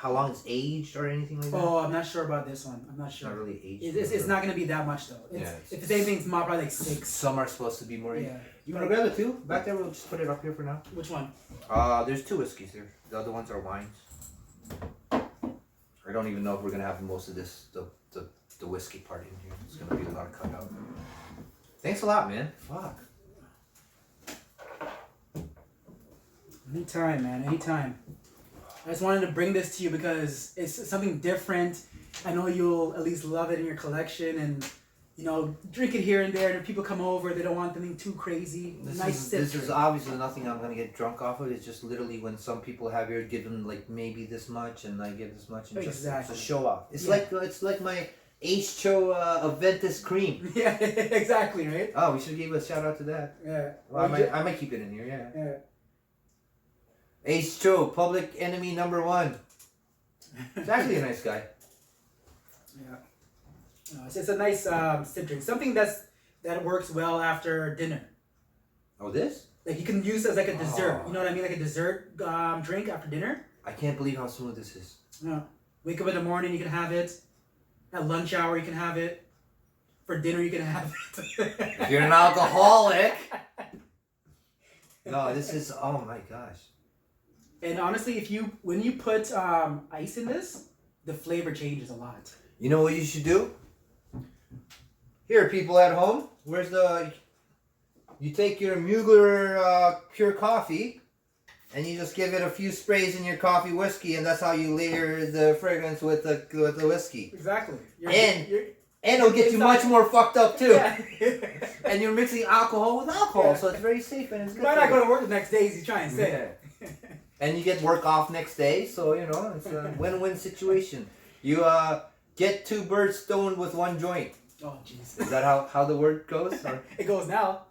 how long it's aged or anything like that? Oh, I'm not sure about this one. I'm not sure. Not really aged. It's not going to be that much, though. If it's anything, it's probably like 6. Some are supposed to be more. Yeah. You want to grab the 2? Back there, we'll just put it up here for now. Which one? There's 2 whiskeys here. The other ones are wines. I don't even know if we're going to have most of this, the whiskey part in here. It's going to be a lot of cutout. Thanks a lot, man. Fuck. Anytime, man. Anytime. I just wanted to bring this to you because it's something different. I know you'll at least love it in your collection and, you know, drink it here and there. And if people come over, they don't want anything too crazy. This is obviously nothing I'm going to get drunk off of. It's just literally when some people have here, give them like maybe this much and I give this much. And exactly. Just to show off. It's like my H-Cho Aventus cream. Yeah, exactly, right? Oh, we should give a shout out to that. Yeah. Well, I might keep it in here, yeah. Yeah. H-Cho, public enemy number 1. He's actually a nice guy. Yeah. No, it's a nice sip drink. Something that works well after dinner. Oh, this? Like you can use it as like a dessert. You know what I mean? Like a dessert drink after dinner. I can't believe how smooth this is. Yeah. Wake up in the morning, you can have it. At lunch hour, you can have it. For dinner, you can have it. If you're an alcoholic. No, this is, oh my gosh. And honestly, when you put ice in this, the flavor changes a lot. You know what you should do? Here, people at home, you take your Mugler pure coffee, and you just give it a few sprays in your coffee whiskey, and that's how you layer the fragrance with the whiskey. Exactly. And it'll get you much more fucked up too. Yeah. And you're mixing alcohol with alcohol, so it's very safe and it's good. You might not go to work the next day as you try and say. Yeah. And you get work off next day, so you know it's a win-win situation. You get 2 birds stoned with 1 joint. Oh jeez. Is that how the word goes? Or? It goes now.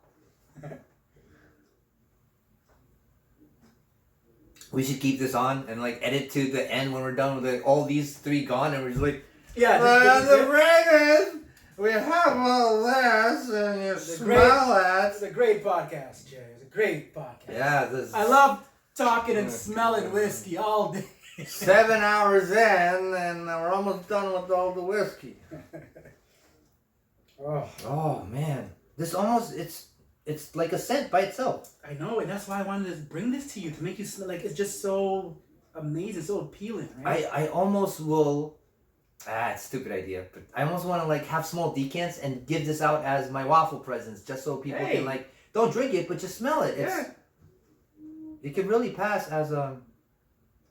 We should keep this on and like edit to the end when we're done with all these 3 gone, and we're just like, yeah. The fragrance. We have all this, and you smell it. It's a great podcast, Jerry. It's a great podcast. Yeah, this. I love talking and smelling whiskey all day. 7 hours in, and we're almost done with all the whiskey. Oh man, this almost it's like a scent by itself. I know, and that's why I wanted to bring this to you to make you smell like it's just so amazing, so appealing, right? I almost will. It's a stupid idea, but I almost want to like have small decants and give this out as my waffle presents, just so people can like don't drink it, but just smell it. It could really pass as a.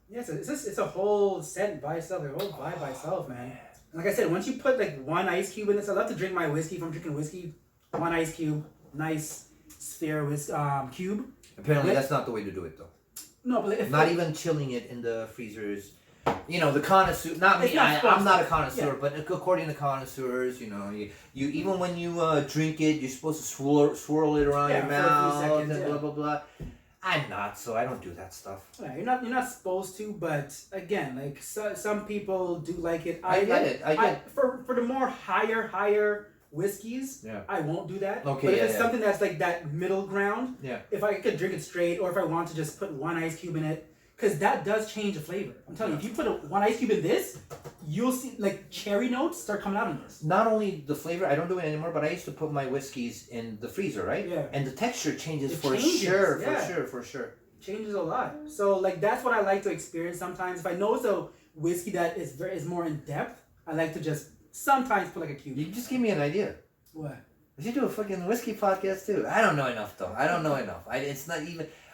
Yeah, it's a whole scent by itself, a whole vibe by itself, man. Like I said, once you put like 1 ice cube in this, I love to drink my whiskey. If I'm drinking whiskey, 1 ice cube, nice sphere cube. Apparently, that's not the way to do it, though. No, but if not even chilling it in the freezers. You know, the connoisseur. Not me. I'm not a connoisseur, but according to connoisseurs, you know, you even when you drink it, you're supposed to swirl it around your mouth seconds, and blah blah blah. I'm not, so I don't do that stuff. Yeah, you're not supposed to, but again, like some people do like it. I get it. For the more higher whiskeys, I won't do that. Okay, but if it's something that's like that middle ground, yeah. If I could drink it straight, or if I want to just put 1 ice cube in it, because that does change the flavor. I'm telling you, if you put 1 ice cube in this, you'll see like cherry notes start coming out in this. Not only the flavor, I don't do it anymore, but I used to put my whiskeys in the freezer, right? Yeah. And the texture changes for sure. Changes a lot. So like that's what I like to experience sometimes. If I know it's a whiskey that is more in depth, I like to just sometimes put like a cube. You just give me an idea. What? We should do a fucking whiskey podcast too. I don't know enough though. I don't know enough.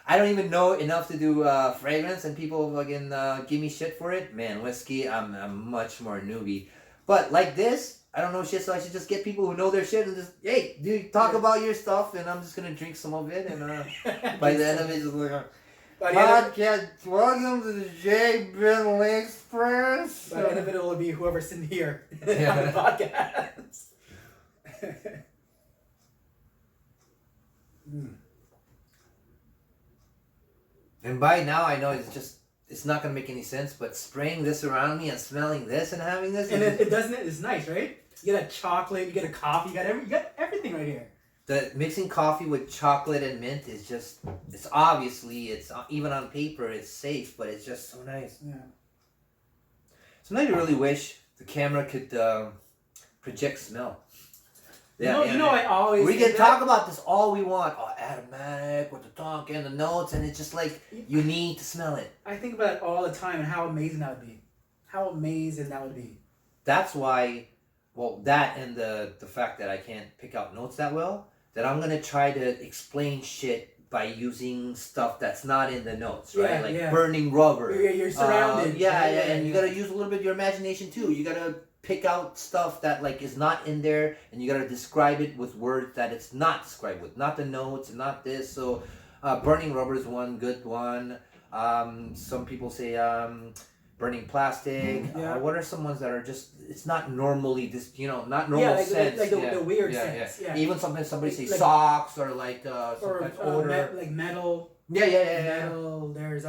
I don't even know enough to do fragrance, and people fucking give me shit for it. Man, whiskey, I'm much more newbie. But like this, I don't know shit, so I should just get people who know their shit and just, hey, dude, talk about your stuff, and I'm just gonna drink some of it, and by the end of it, just like, podcast, welcome to the JBL experience. By the end of it, will be whoever's sitting here on the podcast. And by now, I know it's just it's not gonna make any sense. But spraying this around me and smelling this and having this, and it doesn't. It's nice, right? You get a chocolate, you get a coffee, you got everything right here. The mixing coffee with chocolate and mint is just, it's obviously, it's even on paper, it's safe, but it's just so nice. Yeah. Sometimes you really wish the camera could project smell. Yeah, you know, I always. We can talk about this all we want. Oh, aromatic with the tonk and the notes, and it's just like you need to smell it. I think about it all the time and how amazing that would be. How amazing that would be. That's why, well, that and the fact that I can't pick out notes that well, that I'm gonna try to explain shit by using stuff that's not in the notes, right? Like burning rubber. You're surrounded. And you gotta use a little bit of your imagination too. You gotta pick out stuff that like is not in there, and you gotta describe it with words that it's not described with, not the notes and not this. So burning rubber is one good one. Some people say burning plastic. What are some ones that are just, it's not normally this, not normal scents. Like the weird scents. Yeah. Even sometimes somebody say socks or like some odor. Like metal. Metal. There's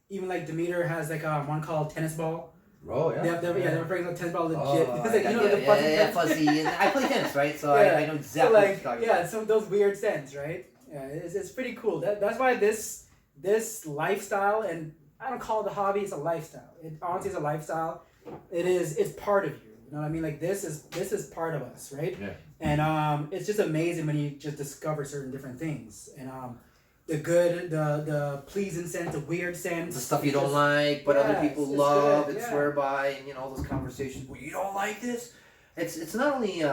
even like Demeter has like one called tennis ball. Oh yeah. They're bringing the tennis ball legit. Oh, It's like, fuzzy. I play tennis, right? So I know exactly what you're talking about. Some of those weird scents, right? Yeah, it's pretty cool. That's why this lifestyle, and I don't call it a hobby, it's a lifestyle. It honestly is a lifestyle. It's part of you. You know what I mean? Like this is part of us, right? Yeah. And it's just amazing when you just discover certain different things. And the good, the pleasing scent, the weird scent. The stuff you don't like, but other people love and swear by, and all those conversations. Well, you don't like this? It's not only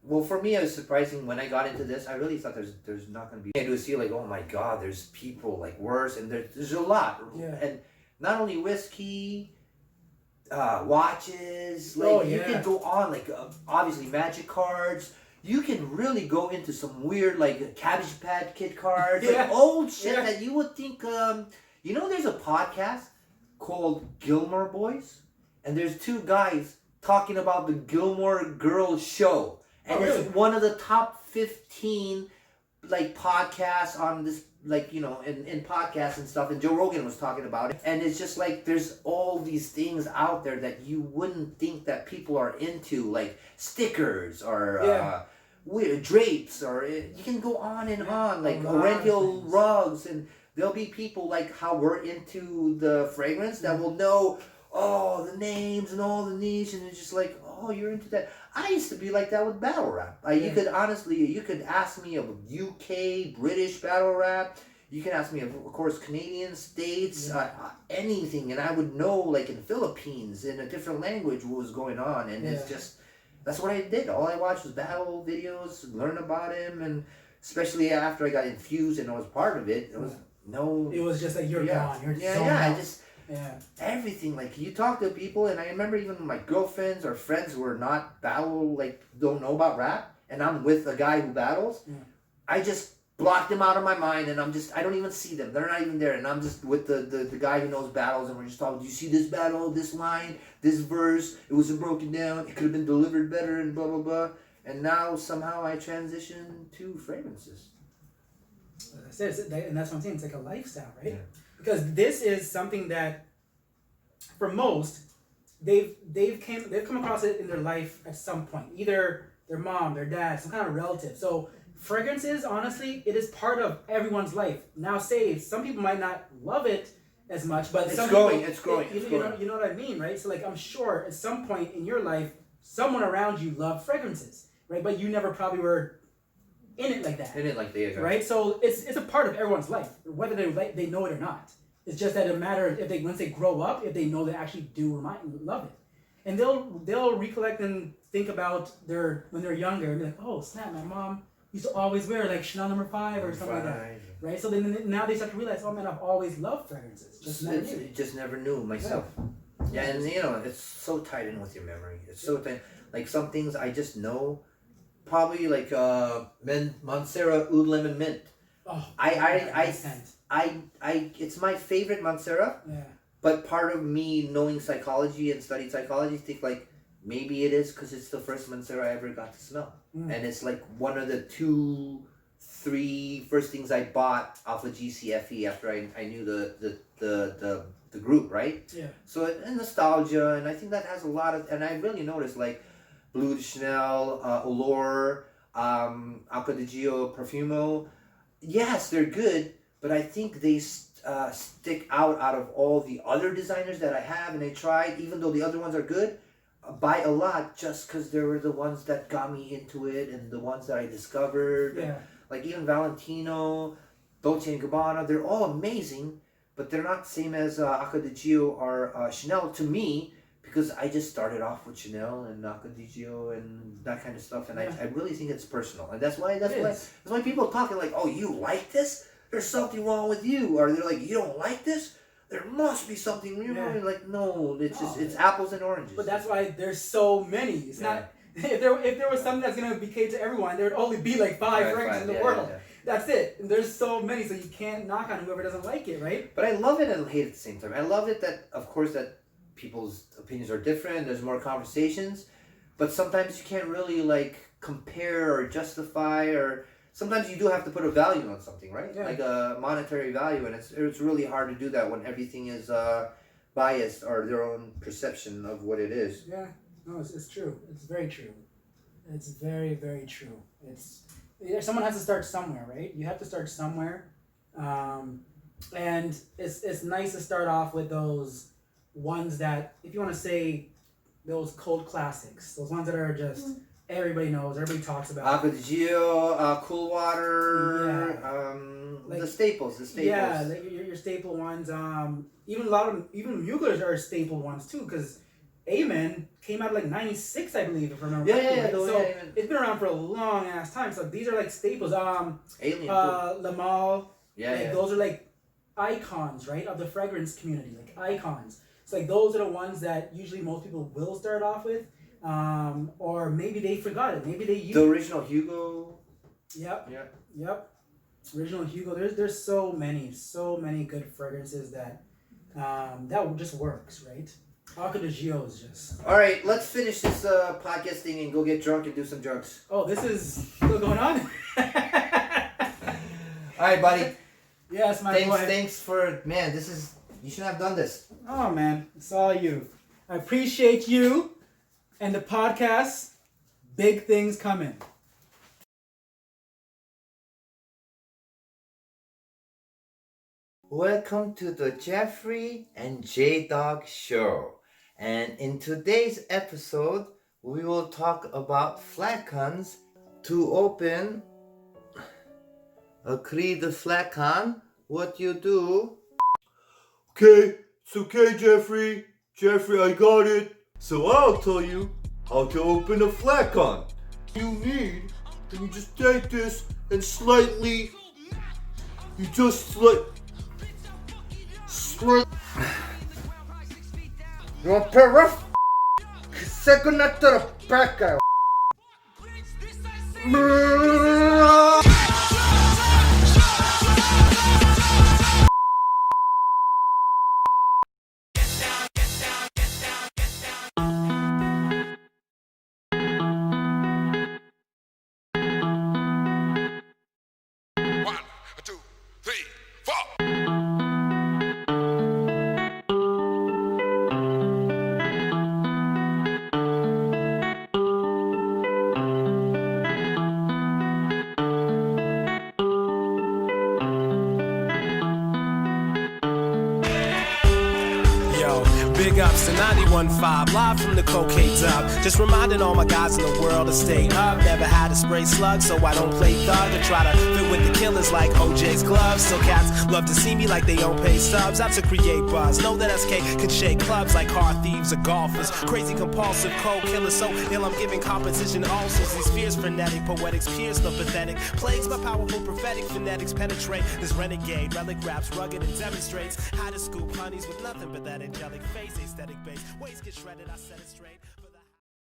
well, for me, it was surprising when I got into this. I really thought there's not going to be. I do see like, oh my God, there's people like worse, and there's a lot. Yeah. And not only whiskey, watches. Like you can go on like obviously magic cards. You can really go into some weird like Cabbage Patch Kid cards, like old shit that you would think. There's a podcast called Gilmore Boys, and there's two guys talking about the Gilmore Girls show. And it's one of the top 15 like podcasts on this, like, in podcasts and stuff. And Joe Rogan was talking about it. And it's just like there's all these things out there that you wouldn't think that people are into, like stickers or weird drapes, or you can go on and on, like oriental rugs. And there'll be people like how we're into the fragrance that will know the names and all the niche, and it's just like, oh, you're into that. I used to be like that with battle rap. You could ask me of UK, British battle rap. You can ask me of course, Canadian, States, anything. And I would know, like in Philippines, in a different language, what was going on. And it's just, that's what I did. All I watched was battle videos, learn about him. And especially after I got infused and I was part of it, it was just like, you're gone. Everything, like you talk to people, and I remember even my girlfriends or friends who are not battle, like don't know about rap, and I'm with a guy who battles, I just block them out of my mind, and I don't even see them, they're not even there, and I'm just with the guy who knows battles, and we're just talking, do you see this battle, this line, this verse, it wasn't broken down, it could have been delivered better, and blah blah blah. And now somehow I transition to fragrances. And that's what I'm saying, it's like a lifestyle, right? Because this is something that, for most, they've come across it in their life at some point. Either their mom, their dad, some kind of relative. So fragrances, honestly, it is part of everyone's life. Now, some people might not love it as much, but it's growing. You know what I mean, right? So like, I'm sure at some point in your life, someone around you loved fragrances, right? But you never probably were in it like that. Right? So it's a part of everyone's life, whether they know it or not. It's just that it matters if once they grow up, if they know they actually do love it. And they'll recollect and think about when they're younger and be like, oh snap, my mom used to always wear like Chanel No. 5 or something like that. Right? So then now they start to realize, oh man, I've always loved fragrances. Just never knew myself. Yeah, and it's so tied in with your memory. It's so tight. Like some things I just know. Probably like Montserrat Oud Lemon Mint. Oh, it's my favorite Montserrat. Yeah. But part of me knowing psychology and studied psychology think like maybe it is because it's the first Montserrat I ever got to smell, and it's like one of the 2, three first things I bought off of GCFE after I knew the group, right? Yeah. So and nostalgia, and I think that has a lot of, and I really noticed like Bleu de Chanel, Allure, Acqua di Gio, Profumo. Yes, they're good, but I think they stick out of all the other designers that I have, and I tried, even though the other ones are good, by a lot, just because they were the ones that got me into it and the ones that I discovered. Yeah. Like even Valentino, Dolce & Gabbana, they're all amazing, but they're not the same as Acqua di Gio or Chanel to me, because I just started off with Chanel and Acqua di Gio and that kind of stuff, and I really think it's personal, and that's why people talking like, oh, you like this? There's something wrong with you, or they're like, you don't like this? There must be something wrong. Like, no, it's apples and oranges. But that's why there's so many. It's not if there was something that's gonna be catered to everyone, there would only be like five fragrances in the world. Yeah. That's it. And there's so many, so you can't knock on whoever doesn't like it, right? But I love it and hate it at the same time. I love it that, of course, that people's opinions are different. There's more conversations, but sometimes you can't really like compare or justify, or sometimes you do have to put a value on something, right? Yeah. Like a monetary value, and it's really hard to do that when everything is biased or their own perception of what it is. Yeah, no, it's true. It's very true. It's very, very true. Someone has to start somewhere, right? You have to start somewhere, and it's nice to start off with those ones that, if you want to say, those cult classics, those ones that are just everybody knows, everybody talks about. Acqua di Gio, Cool Water, like, the staples. Yeah, your staple ones. Even Muglers are staple ones too, because Amen came out like 96, I believe, if I remember. Yeah. So it's been around for a long ass time. So these are like staples. Alien. Lamal. Yeah. Those are like icons, right, of the fragrance community, like icons. So like those are the ones that usually most people will start off with, or maybe they forgot it. Maybe they used the original Hugo. Yep. Original Hugo. There's so many good fragrances that just works, right? Acqua di Gio is just. All right, let's finish this podcast thing and go get drunk and do some drugs. Oh, this is still going on. All right, buddy. Yes, my boy. Thanks for, man. You shouldn't have done this. Oh man, it's all you. I appreciate you and the podcast. Big things coming. Welcome to the Jeffrey and JDAWG show. And in today's episode, we will talk about flacons to open a Cri de Flacon. What you do? Okay, it's okay, Jeffrey. Jeffrey, I got it. So I'll tell you how to open a flacon. You just take this and slightly, You want a pair rough? Second not to the back guy. Big ups to 91.5, live from the cocaine dub. Just reminding all my guys in the world to stay up. Never had to spray slugs, so I don't play thug or try to fit with the killers like OJ's gloves. So cats love to see me like they don't pay subs. Out to create buzz. Know that SK can shake clubs like car thieves or golfers. Crazy compulsive cold killers, so ill I'm giving competition ulcers. These fears frenetic, poetics pierce the pathetic. Plagues my powerful prophetic phonetics penetrate. This renegade relic raps rugged and demonstrates how to scoop honeys with nothing but that angelic face. Aesthetic base, ways get shredded, I set it straight.